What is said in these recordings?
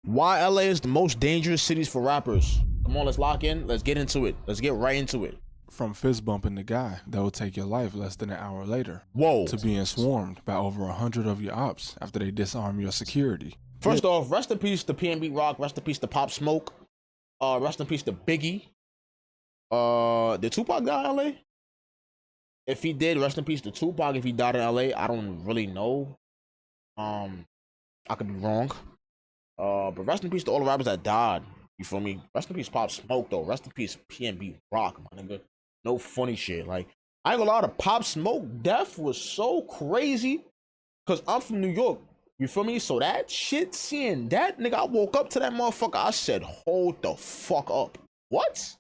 Why LA is the most dangerous cities for rappers? Come on, let's lock in. Let's get into it. Let's get right into it. From fist bumping the guy that will take your life less than an hour later, Whoa. to being swarmed by over 100 of your ops after they disarm your security. First off, rest in peace to PNB Rock. Rest in peace to Pop Smoke. Rest in peace to Biggie. Did Tupac die in LA? If he did, rest in peace to Tupac. If he died in LA, I don't really know. I could be wrong. But rest in peace to all the rappers that died. You feel me? Rest in peace Pop Smoke though. Rest in peace PNB Rock, my nigga. No funny shit. Like, I ain't gonna lie, the Pop Smoke death was so crazy. Cause I'm from New York. You feel me? So that shit, seeing that nigga, I woke up to that motherfucker. I said, hold the fuck up. What?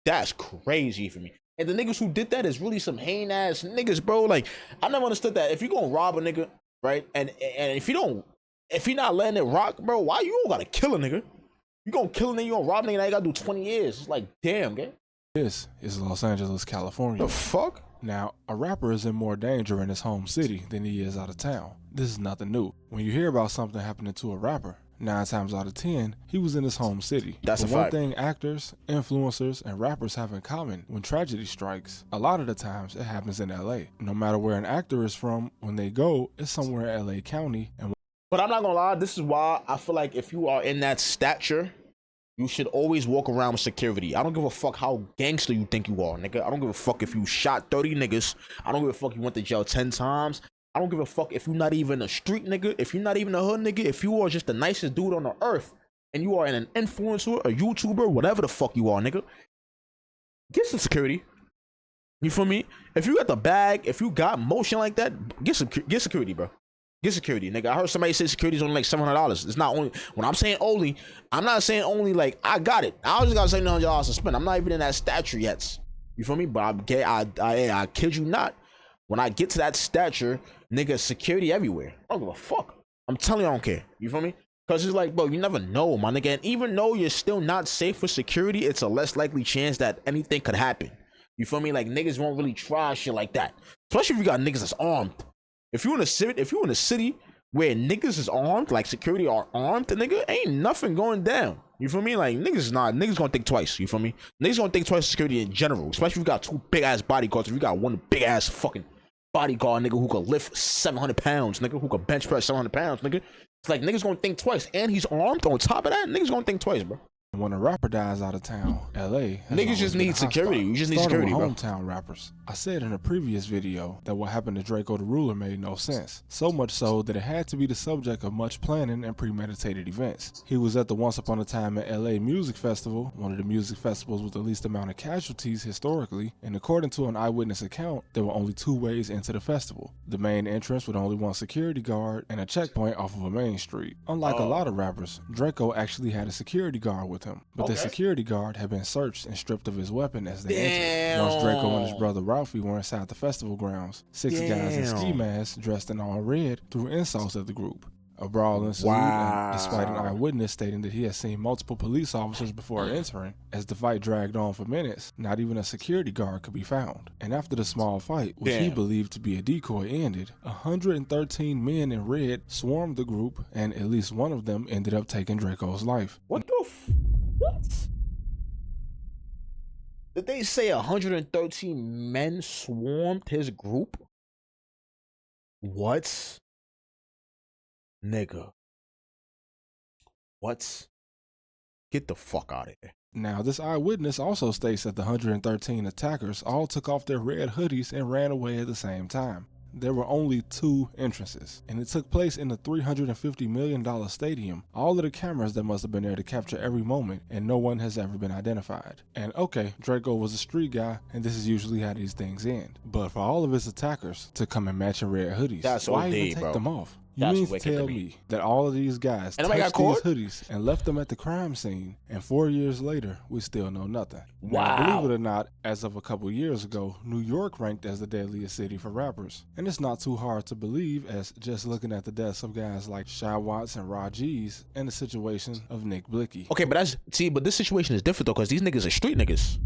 That's crazy for me. And the niggas who did that is really some hating ass niggas, bro. Like, I never understood that. If you gonna rob a nigga, right? And if you're not letting it rock, bro, why you don't gotta kill a nigga? You gonna kill a nigga, you gonna rob a nigga, now you gotta do 20 years. It's like, damn, gang. This is Los Angeles, California. The fuck? Now, a rapper is in more danger in his home city than he is out of town. This is nothing new. When you hear about something happening to a rapper, 9 times out of 10, he was in his home city. That's but a one fact. thing actors, influencers, and rappers have in common when tragedy strikes, a lot of the times it happens in LA. No matter where an actor is from, when they go, it's somewhere in LA County. But I'm not gonna lie, this is why I feel like if you are in that stature, you should always walk around with security. I don't give a fuck how gangster you think you are, nigga. I don't give a fuck if you shot 30 niggas. I don't give a fuck you went to jail 10 times. I don't give a fuck if you're not even a street nigga, if you're not even a hood nigga, if you are just the nicest dude on the earth and you are an influencer, a YouTuber, whatever the fuck you are, nigga. Get some security. You feel me? If you got the bag, if you got motion like that, get security, bro. Get security, nigga. I heard somebody say security is only like $700. It's not only, when I'm saying only, I'm not saying only like I got it. I just got $700 to spend. I'm not even in that stature yet. You feel me? But I kid you not. When I get to that stature, nigga, security everywhere. I don't give a fuck. I'm telling you, I don't care. You feel me? Because it's like, bro, you never know, my nigga. And even though you're still not safe for security, it's a less likely chance that anything could happen. You feel me? Like, niggas won't really try shit like that. Especially if you got niggas that's armed. If you're in a city where niggas is armed, like security are armed, nigga, ain't nothing going down. You feel me? Like, niggas gonna think twice. You feel me? Niggas gonna think twice security in general. Especially if you got 2 big ass bodyguards. If you got one big ass fucking bodyguard, nigga, who could lift 700 pounds, nigga, who could bench press 700 pounds, nigga. It's like, niggas gonna think twice. And he's armed on top of that, niggas gonna think twice, bro. When a rapper dies out of town, LA niggas just need security. You just need security, bro. Hometown rappers. I said in a previous video that what happened to Draco the Ruler made no sense. So much so that it had to be the subject of much planning and premeditated events. He was at the Once Upon a Time in LA Music Festival, one of the music festivals with the least amount of casualties historically, and according to an eyewitness account, there were only 2 ways into the festival. The main entrance with only 1 security guard and a checkpoint off of a main street. Unlike a lot of rappers, Draco actually had a security guard with him, but the security guard had been searched and stripped of his weapon as they entered. Once Draco and his brother Ralphie were inside the festival grounds, 6 guys in ski masks dressed in all red threw insults at the group. A brawl ensued, and despite an eyewitness stating that he had seen multiple police officers before entering, as the fight dragged on for minutes, not even a security guard could be found. And after the small fight, which he believed to be a decoy, ended, 113 men in red swarmed the group, and at least one of them ended up taking Draco's life. What the what? Did they say 113 men swarmed his group? What? Nigga. What? Get the fuck out of here. Now, this eyewitness also states that the 113 attackers all took off their red hoodies and ran away at the same time. There were only 2 entrances, and it took place in the $350 million stadium. All of the cameras that must have been there to capture every moment, and no one has ever been identified. And okay, Draco was a street guy, and this is usually how these things end. But for all of his attackers to come in matching red hoodies, why even take them off? You mean to tell me that all of these guys touched these hoodies and left them at the crime scene, and 4 years later, we still know nothing? Wow. Now, believe it or not, as of a couple years ago, New York ranked as the deadliest city for rappers. And it's not too hard to believe, as just looking at the deaths of guys like Shy Watts and Rajiz, and the situation of Nick Blicky. Okay, but but this situation is different though, because these niggas are street niggas.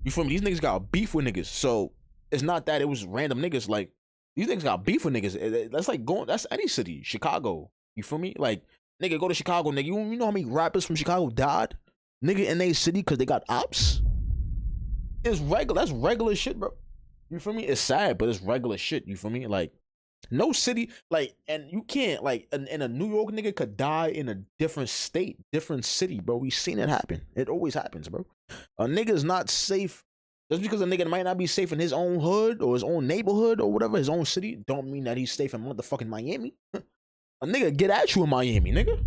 You feel me? These niggas got beef with niggas. So it's not that it was random niggas. Like, these niggas got beef with niggas. That's like that's any city. Chicago. You feel me? Like, Nigga, go to Chicago, nigga. You know how many rappers from Chicago died? Nigga, in they city because they got ops? It's regular. That's regular shit, bro. You feel me? It's sad, but it's regular shit. You feel me? Like, no city, like, and you can't, like, in a New York nigga could die in a different state, different city, bro. We seen it happen. It always happens, bro. A nigga's not safe. Just because a nigga might not be safe in his own hood or his own neighborhood or whatever, his own city, don't mean that he's safe in motherfucking Miami. A nigga get at you in Miami, nigga.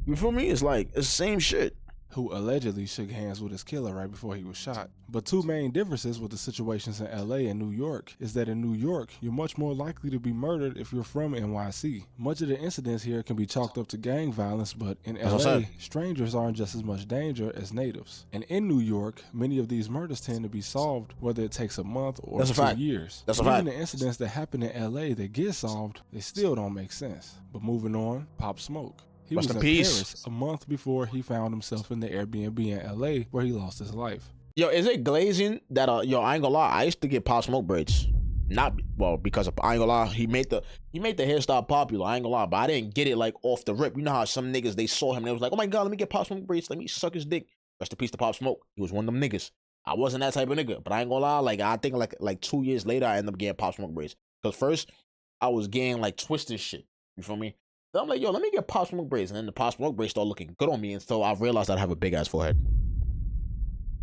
You feel me? It's like, it's the same shit. Who allegedly shook hands with his killer right before he was shot. But two main differences with the situations in LA and New York is that in New York, you're much more likely to be murdered if you're from NYC. Much of the incidents here can be chalked up to gang violence, but in LA, strangers aren't just as much danger as natives. And in New York, many of these murders tend to be solved, whether it takes a month or 2 years. That's a fact. Even the incidents that happen in LA that get solved, they still don't make sense. But moving on, Pop Smoke. He was in Paris a month before he found himself in the Airbnb in LA where he lost his life. Yo, is it glazing that yo, I ain't gonna lie, I used to get Pop Smoke braids. Not well, because of, I ain't gonna lie, he made the hairstyle popular, I ain't gonna lie, but I didn't get it like off the rip. You know how some niggas, they saw him and they was like, oh my god, let me get Pop Smoke braids, let me suck his dick. Rest in peace to Pop Smoke. He was one of them niggas. I wasn't that type of nigga, but I ain't gonna lie, like I think like 2 years later I ended up getting Pop Smoke braids. Cause first I was getting like twisted shit. You feel me? So I'm like, yo, let me get Pop Smoke braids. And then the Pop Smoke braids started looking good on me. And so I realized I'd have a big ass forehead.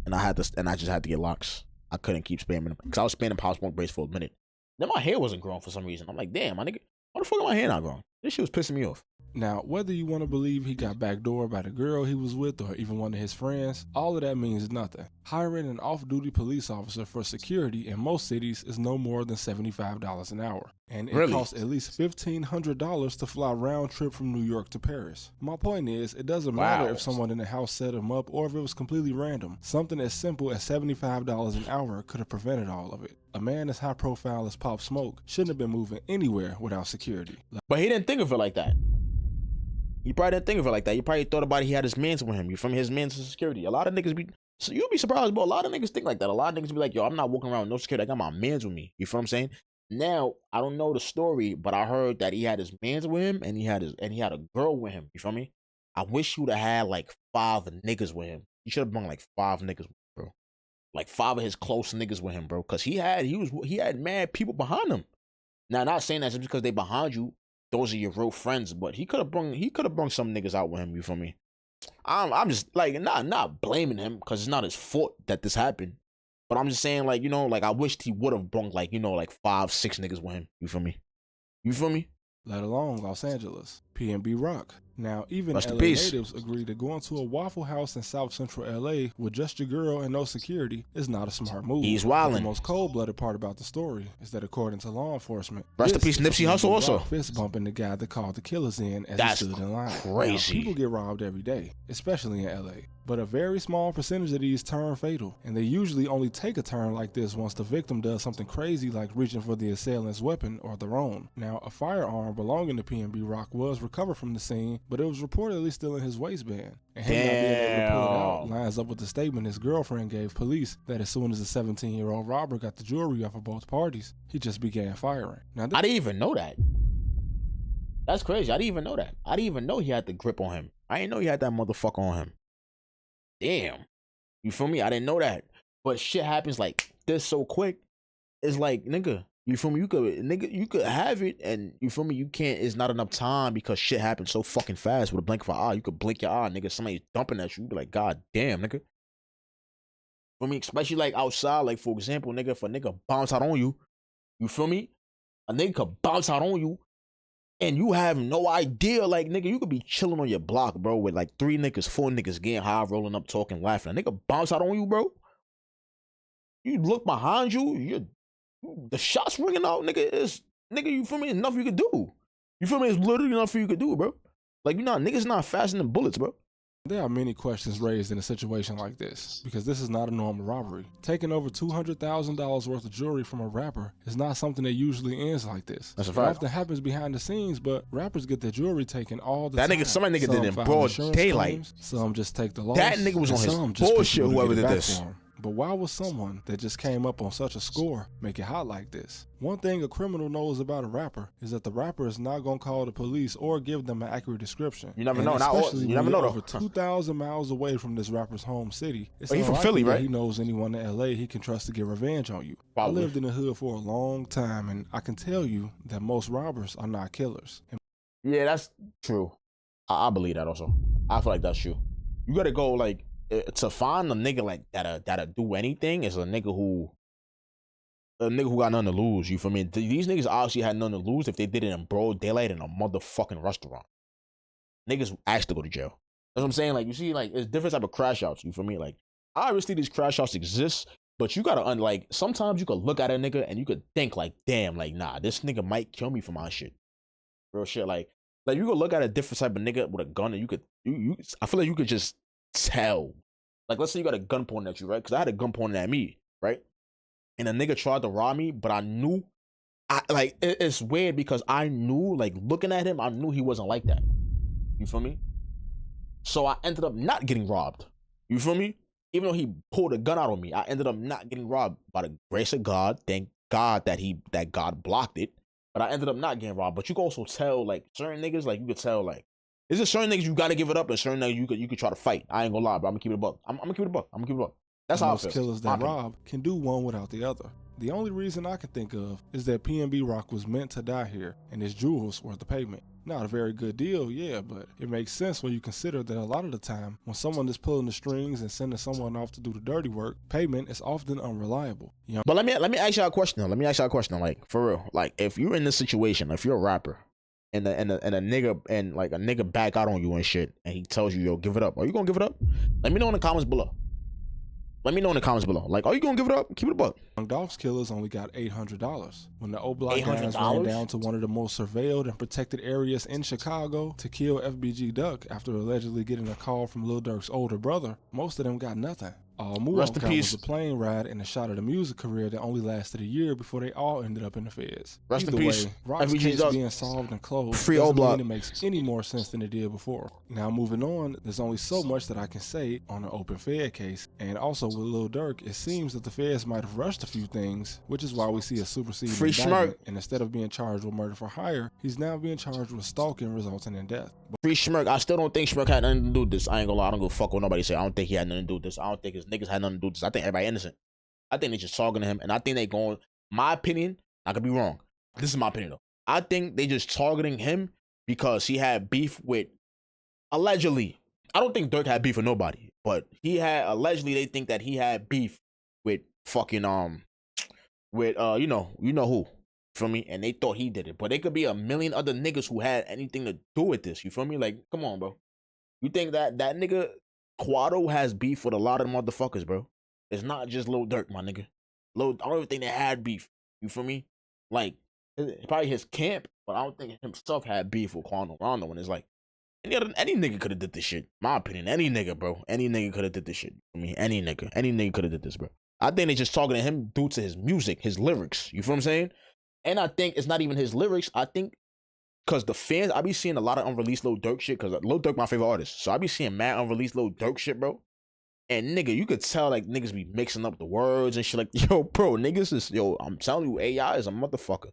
And I just had to get locks. I couldn't keep spamming them. Because I was spamming Pop Smoke braids for a minute. Then my hair wasn't growing for some reason. I'm like, damn, my nigga, why the fuck is my hair not growing? This shit was pissing me off. Now, whether you want to believe he got backdoored by the girl he was with or even one of his friends, all of that means nothing. Hiring an off-duty police officer for security in most cities is no more than $75 an hour. And it costs at least $1,500 to fly round trip from New York to Paris. My point is, it doesn't matter if someone in the house set him up or if it was completely random. Something as simple as $75 an hour could have prevented all of it. A man as high profile as Pop Smoke shouldn't have been moving anywhere without security. But he didn't think of it like that. He probably didn't think of it like that. He probably thought about it. He had his mans with him. You from his mans to security. A lot of niggas be, so you'll be surprised, but a lot of niggas think like that. A lot of niggas be like, yo, I'm not walking around with no security. I got my mans with me. You feel what I'm saying? Now, I don't know the story, but I heard that he had his mans with him and he had a girl with him. You feel me? I wish he would have had like 5 niggas with him. He should have brought like 5 niggas, bro. Like 5 of his close niggas with him, bro. Cause he had mad people behind him. Now, not saying that just because they behind you, those are your real friends, but he could have brung some niggas out with him. You feel me? I'm just like not blaming him because it's not his fault that this happened. But I'm just saying, like, you know, like I wished he would have brung like, you know, like 5, 6 niggas with him. You feel me? You feel me? Let alone Los Angeles. PNB Rock. Now, even LA natives agree that going to a Waffle House in South Central LA with just your girl and no security is not a smart move. He's wildin'. The most cold-blooded part about the story is that according to law enforcement, rest in peace Nipsey Hussle also fist bumping the guy that called the killers in as he stood in line. Crazy. Now, people get robbed every day, especially in LA. But a very small percentage of these turn fatal, and they usually only take a turn like this once the victim does something crazy like reaching for the assailant's weapon or their own. Now, a firearm belonging to PNB Rock was recovered from the scene, but it was reportedly still in his waistband. And him not being able to pull it out lines up with the statement his girlfriend gave police that as soon as the 17-year-old robber got the jewelry off of both parties, he just began firing. Now, I didn't even know that. That's crazy. I didn't even know that. I didn't even know he had the grip on him. I didn't know he had that motherfucker on him. Damn. You feel me? I didn't know that. But shit happens like this so quick. It's like, nigga, you feel me? You could have it and you feel me? You can't, it's not enough time because shit happens so fucking fast with a blink of an eye. You could blink your eye, nigga. Somebody's dumping at you. You be like, God damn, nigga. For me, especially like outside, like for example, nigga, if a nigga bounce out on you, you feel me? A nigga could bounce out on you and you have no idea, like, nigga, you could be chilling on your block, bro, with like 3 niggas, 4 niggas getting high, rolling up, talking, laughing. A nigga bounce out on you, bro. You look behind you, the shots ringing out, nigga, you feel me? It's nothing you could do. You feel me? It's literally nothing you could do, bro. Like, you know, niggas not faster than bullets, bro. There are many questions raised in a situation like this, because this is not a normal robbery. Taking over $200,000 worth of jewelry from a rapper is not something that usually ends like this. That's a fact. It often happens behind the scenes, but rappers get their jewelry taken all the time. Some nigga did it in broad daylight. Some just take the loss. That nigga was on his bullshit, whoever did this. But why would someone that just came up on such a score make it hot like this? One thing a criminal knows about a rapper is that the rapper is not gonna call the police or give them an accurate description. You never And know. especially You when never you're know over 2,000 miles away from this rapper's home city, it's He from unlikely Philly, that right? he knows anyone in LA he can trust to get revenge on you. Probably. I lived in the hood for a long time, and I can tell you that most robbers are not killers. Yeah, that's true. I believe that also. I feel like that's true. You gotta go like to find a nigga like that'll do anything is a nigga who got nothing to lose. You feel me? These niggas obviously had nothing to lose if they did it in broad daylight in a motherfucking restaurant. Niggas asked to go to jail. That's what I'm saying. Like you see, like it's different type of crash outs. You feel me? Like obviously these crash outs exist, but you gotta like sometimes you could look at a nigga and you could think like, damn, like nah, this nigga might kill me for my shit. Real shit. Like you could look at a different type of nigga with a gun and you could I feel like you could just tell. Like let's say you got a gun pointed at you, right? Because I had a gun pointed at me, right? And a nigga tried to rob me, but I knew it's weird because I knew, like looking at him, I knew he wasn't like that. You feel me? So I ended up not getting robbed. You feel me? Even though he pulled a gun out on me, I ended up not getting robbed by the grace of God. Thank God that God blocked it. But I ended up not getting robbed. But you can also tell, like, certain niggas, like, you could tell, like, there's just certain niggas you gotta give it up, and certain niggas you could try to fight. I ain't gonna lie, but I'm gonna keep it a buck. I'm gonna keep it a buck. I'm gonna keep it a buck. That's how I feel. Most killers that rob can do one without the other. The only reason I can think of is that PNB Rock was meant to die here, and his jewels were the payment. Not a very good deal, yeah, but it makes sense when you consider that a lot of the time, when someone is pulling the strings and sending someone off to do the dirty work, payment is often unreliable. You know? But let me ask you a question. Like for real, like if you're in this situation, if you're a rapper, and a nigga back out on you and shit, and he tells you, yo, give it up. Are you gonna give it up? Let me know in the comments below. Like, are you gonna give it up? Keep it a buck. Young Dolph's killers only got $800. When the O-Block guys ran down to one of the most surveilled and protected areas in Chicago to kill FBG Duck after allegedly getting a call from Lil Durk's older brother, most of them got nothing. All Muoff got was a plane ride and a shot at a music career that only lasted a year before they all ended up in the feds. Rest in peace. Rock's case being solved and closed doesn't mean it makes any more sense than it did before. Now moving on, there's only so much that I can say on an open Fed case, and also with Lil Durk, it seems that the feds might have rushed a few things, which is why we see a superseding indictment, and instead of being charged with murder for hire, he's now being charged with stalking resulting in death. Free Schmirk. I still don't think Schmirk had nothing to do with this. I ain't gonna lie. I don't give a fuck what nobody say. I don't think he had nothing to do with this. I don't think his niggas had nothing to do with this. I think everybody innocent. I think they just talking to him, and I think they going. My opinion, I could be wrong. This is my opinion though. I think they just targeting him because he had beef with, allegedly. I don't think Durk had beef with nobody, but he had allegedly. They think that he had beef with fucking with you know who. Feel me? And they thought he did it, but it could be a million other niggas who had anything to do with this. You feel me? Like, come on, bro. You think that nigga Quado has beef with a lot of motherfuckers, bro? It's not just Lil Durk, my nigga. I don't even think they had beef. You feel me? Like, it's probably his camp, but I don't think himself had beef with Quando Rondo. And it's like, any nigga could have did this shit. My opinion, any nigga, bro. Any nigga could have did this shit. I mean, any nigga could have did this, bro. I think they just talking to him due to his music, his lyrics. You feel what I'm saying? And I think it's not even his lyrics. I think because the fans, I be seeing a lot of unreleased Lil Durk shit, because Lil Durk my favorite artist. So I be seeing mad unreleased Lil Durk shit, bro. And nigga, you could tell like niggas be mixing up the words and shit. Like, yo, bro, niggas is, I'm telling you, AI is a motherfucker.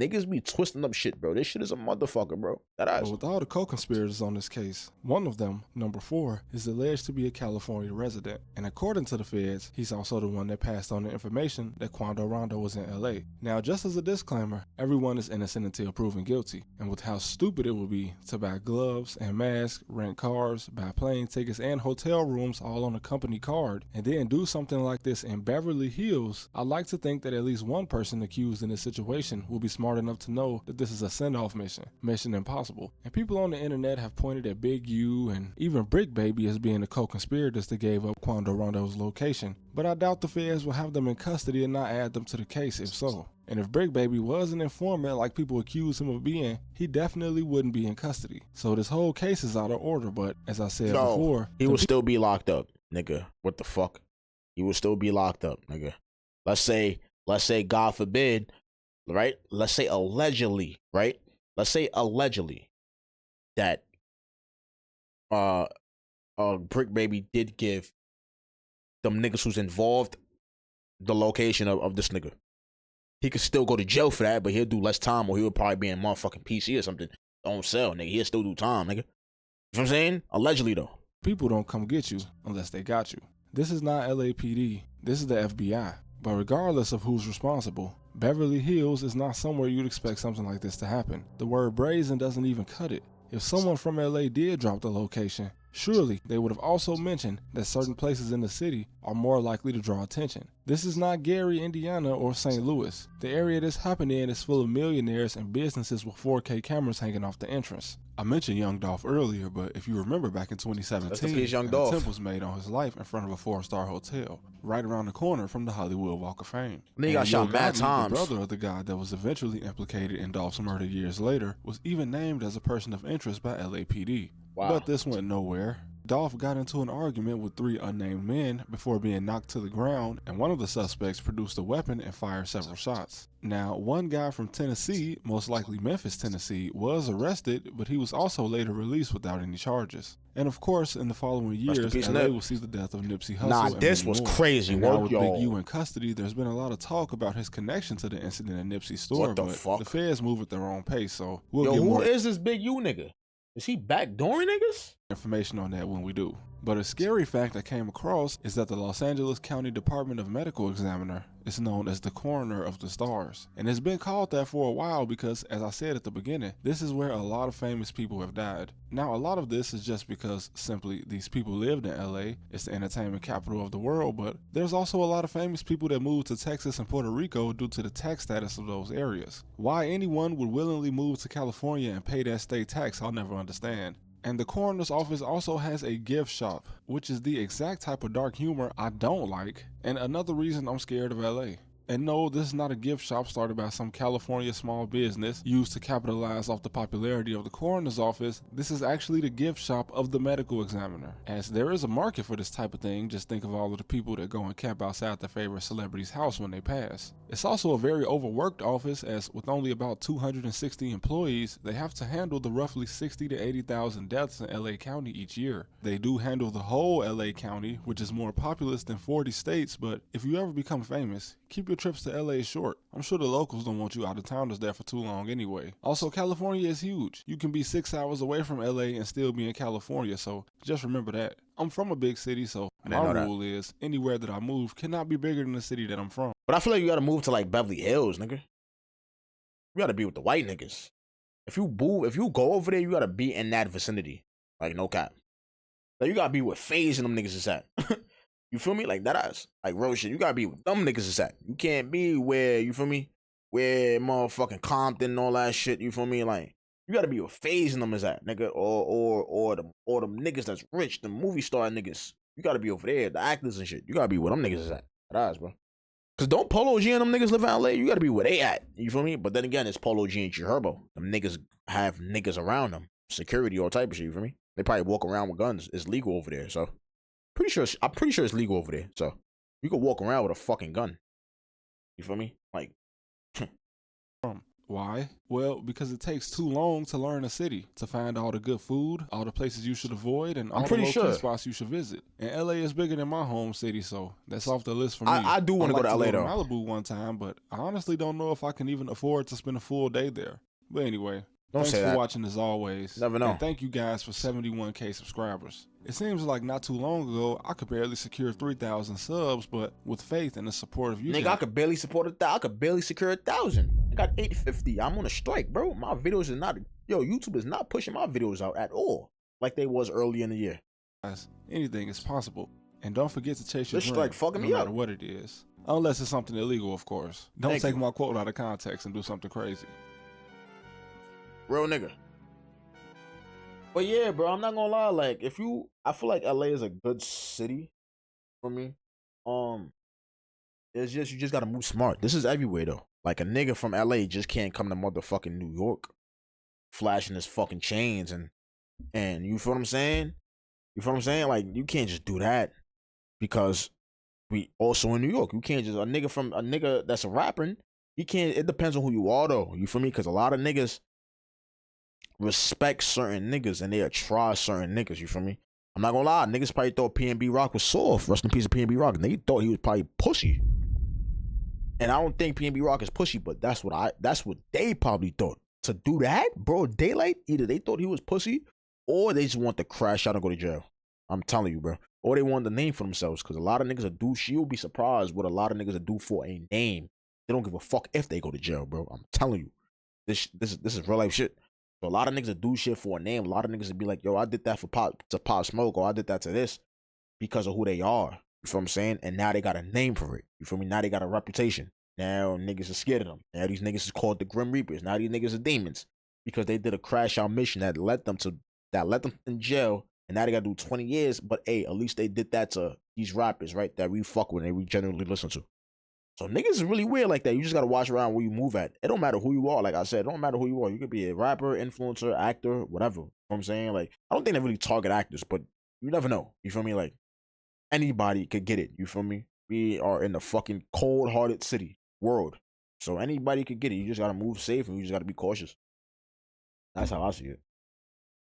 Niggas be twisting up shit, bro. This shit is a motherfucker, bro. But with all the co-conspirators on this case, one of them, number 4, is alleged to be a California resident. And according to the feds, he's also the one that passed on the information that Quando Rondo was in LA. Now, just as a disclaimer, everyone is innocent until proven guilty. And with how stupid it would be to buy gloves and masks, rent cars, buy plane tickets and hotel rooms all on a company card, and then do something like this in Beverly Hills, I'd like to think that at least one person accused in this situation will be smart enough to know that this is a send-off mission impossible. And people on the internet have pointed at Big U and even Brick Baby as being the co-conspirators that gave up Quando Rondo's location, but I doubt the feds will have them in custody and not add them to the case if so. And if Brick Baby was an informant like people accuse him of being, he definitely wouldn't be in custody. So this whole case is out of order, but as I said before, he will still be locked up, nigga. What the fuck? He will still be locked up, nigga. Let's say God forbid, right? Let's say allegedly, right? Let's say allegedly that Brick Baby did give them niggas who's involved the location of this nigga. He could still go to jail for that, but he'll do less time, or he'll probably be in motherfucking PC or something on sale, nigga. He'll still do time, nigga. You know what I'm saying? Allegedly, though. People don't come get you unless they got you. This is not LAPD, this is the FBI. But regardless of who's responsible, Beverly Hills is not somewhere you'd expect something like this to happen. The word brazen doesn't even cut it. If someone from LA did drop the location, surely they would have also mentioned that certain places in the city are more likely to draw attention. This is not Gary, Indiana or St. Louis. The area this happened in is full of millionaires and businesses with 4K cameras hanging off the entrance. I mentioned Young Dolph earlier, but if you remember back in 2017, Young an Dolph. attempt was made on his life in front of a 4-star hotel, right around the corner from the Hollywood Walk of Fame. Then he got shot mad Gotti, times. The brother of the guy that was eventually implicated in Dolph's murder years later, was even named as a person of interest by LAPD. Wow. But this went nowhere. Dolph got into an argument with 3 unnamed men before being knocked to the ground, and one of the suspects produced a weapon and fired several shots. Now, one guy from Tennessee, most likely Memphis, Tennessee, was arrested, but he was also later released without any charges. And of course, in the following years, LA will see the death of Nipsey Hussle. Nah, and this many was more. crazy. And now with Yo. Big U in custody, there's been a lot of talk about his connection to the incident at Nipsey's store, What the but fuck? the feds move at their own pace, so we'll Yo, get who more is this Big U nigga? Is he backdooring niggas? information on that when we do. But a scary fact I came across is that the Los Angeles County Department of Medical Examiner is known as the coroner of the stars. And it's been called that for a while because, as I said at the beginning, this is where a lot of famous people have died. Now, a lot of this is just because simply these people lived in LA, it's the entertainment capital of the world, but there's also a lot of famous people that moved to Texas and Puerto Rico due to the tax status of those areas. Why anyone would willingly move to California and pay that state tax, I'll never understand. And the coroner's office also has a gift shop, which is the exact type of dark humor I don't like, and another reason I'm scared of LA. And no, this is not a gift shop started by some California small business used to capitalize off the popularity of the coroner's office. This is actually the gift shop of the medical examiner. As there is a market for this type of thing, just think of all of the people that go and camp outside their favorite celebrity's house when they pass. It's also a very overworked office, as with only about 260 employees, they have to handle the roughly 60 to 80,000 deaths in LA County each year. They do handle the whole LA County, which is more populous than 40 states, but if you ever become famous, keep your trips to LA short. I'm sure the locals don't want you out of towners there for too long anyway. Also, California is huge. You can be 6 hours away from LA and still be in California, so just remember that. I'm from a big city, so my rule is anywhere that I move cannot be bigger than the city that I'm from. But I feel like you gotta move to like Beverly Hills, nigga. You gotta be with the white niggas. If you go over there, you gotta be in that vicinity. Like, no cap. Like, you gotta be where FaZe and them niggas is at. You feel me? Like, that ass. Like, real shit. You gotta be with them niggas is at. You can't be where, you feel me? Where motherfucking Compton and all that shit, you feel me? Like, you gotta be where FaZe and them is at, nigga. Or them niggas that's rich, the movie star niggas. You gotta be over there, the actors and shit. You gotta be where them niggas is at. That ass, bro. Cause don't Polo G and them niggas live in LA? You gotta be where they at. You feel me? But then again, it's Polo G and G Herbo. Them niggas have niggas around them. Security, all type of shit, you feel me? They probably walk around with guns. It's legal over there, so. I'm pretty sure it's legal over there. So you could walk around with a fucking gun. You feel me? Like, why? Well, because it takes too long to learn a city, to find all the good food, all the places you should avoid, and all the low-key spots you should visit. And LA is bigger than my home city, so that's off the list for me. I do want to go to LA though. Malibu one time, but I honestly don't know if I can even afford to spend a full day there. But anyway, thanks for watching as always. Never know. And thank you guys for 71K subscribers. It seems like not too long ago, I could barely secure 3,000 subs, but with faith and the support of you guys. Nigga, I could barely secure 1,000. I got 850. I'm on a strike, bro. My videos are not, YouTube is not pushing my videos out at all like they was early in the year. Guys, anything is possible. And don't forget to chase your dream, like fucking no matter what it is. Unless it's something illegal, of course. Don't take my quote out of context and do something crazy. Real nigga. But yeah, bro, I'm not gonna lie. Like, I feel like LA is a good city for me. It's just, you just gotta move smart. This is everywhere though. Like, a nigga from LA just can't come to motherfucking New York, flashing his fucking chains and you feel what I'm saying? You feel what I'm saying? Like, you can't just do that because we also in New York. You can't just, a nigga that's a rapper, he can't. It depends on who you are though. You feel me? Because a lot of niggas respect certain niggas and they'll try certain niggas, you feel me? I'm not gonna lie, niggas probably thought PNB Rock was soft. Rest in peace of PNB Rock. And they thought he was probably pussy. And I don't think PNB Rock is pussy, but that's what they probably thought. To do that, bro, daylight, either they thought he was pussy or they just want to crash out and go to jail. I'm telling you, bro. Or they want the name for themselves. Because a lot of niggas will do, you'll be surprised what a lot of niggas will do for a name. They don't give a fuck if they go to jail, bro. I'm telling you. This is real life shit. So a lot of niggas will do shit for a name. A lot of niggas will be like, yo, I did that for Pop Smoke, or I did that to this because of who they are. You feel what I'm saying? And now they got a name for it. You feel me? Now they got a reputation. Now niggas are scared of them. Now these niggas is called the Grim Reapers. Now these niggas are demons because they did a crash out mission that let them in jail, and now they gotta do 20 years. But hey, at least they did that to these rappers, right? That we fuck with and we generally listen to. So niggas is really weird like that. You just gotta watch around where you move at. It don't matter who you are. Like I said, it don't matter who you are. You could be a rapper, influencer, actor, whatever. You know what I'm saying? Like, I don't think they really target actors, but you never know. You feel me? Like, anybody could get it. You feel me? We are in the fucking cold-hearted world. So anybody could get it. You just gotta move safe and you just gotta be cautious. That's how I see it.